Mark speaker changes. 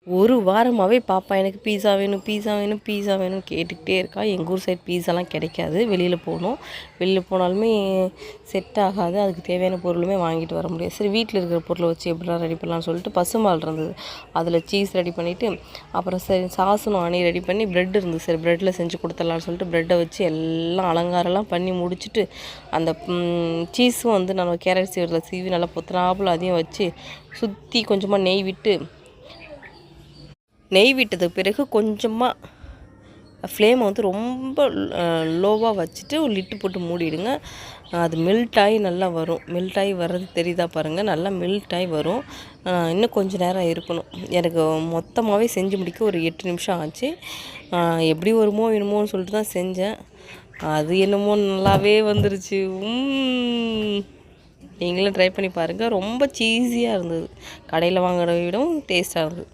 Speaker 1: ஒரு வாரமாகவே பாப்பா எனக்கு பீஸா வேணும் பீஸா வேணும் பீஸா வேணும் கேட்டுக்கிட்டே இருக்கா. எங்கள் ஊர் சைட் பீஸாலாம் கிடைக்காது, வெளியில் போகணும். வெளியில் போனாலுமே செட் ஆகாது, அதுக்கு தேவையான பொருளுமே வாங்கிட்டு வர முடியாது. சரி வீட்டில் இருக்கிற பொருளை வச்சு எப்படிலாம் ரெடி பண்ணலாம்னு சொல்லிட்டு பசும்பால் இருந்தது, அதில் சீஸ் ரெடி பண்ணிவிட்டு அப்புறம் சரி சாஸும் ஆணி ரெடி பண்ணி ப்ரெட் இருந்தது, சரி ப்ரெட்டில் செஞ்சு கொடுத்துடலான்னு சொல்லிட்டு ப்ரெட்டை வச்சு எல்லாம் அலங்காரம்லாம் பண்ணி முடிச்சுட்டு அந்த சீஸும் வந்து நம்ம கேரட் சீவியில் சீவி நல்லா பொத்துனாப்புல அதையும் வச்சு சுற்றி கொஞ்சமாக நெய் விட்டதுக்கு பிறகு கொஞ்சமாக ஃப்ளேமை வந்து ரொம்ப லோவாக வச்சுட்டு ஒரு லிட்டு போட்டு மூடிடுங்க. அது மெல்ட் ஆகி நல்லா வரும். மெல்ட் ஆகி வர்றது தெரியுதா பாருங்கள், நல்லா மெல்ட் ஆகி வரும். இன்னும் கொஞ்சம் நேரம் இருக்கணும். எனக்கு மொத்தமாகவே செஞ்சு முடிக்க ஒரு 8 நிமிஷம் ஆச்சு. எப்படி வருமோ என்னமோன்னு சொல்லிட்டு தான் செஞ்சேன். அது என்னமோ நல்லாவே வந்துருச்சு. நீங்களும் ட்ரை பண்ணி பாருங்கள். ரொம்ப சீஸியாக இருந்தது, கடையில் வாங்குறத விடவும் டேஸ்ட்டாக இருந்தது.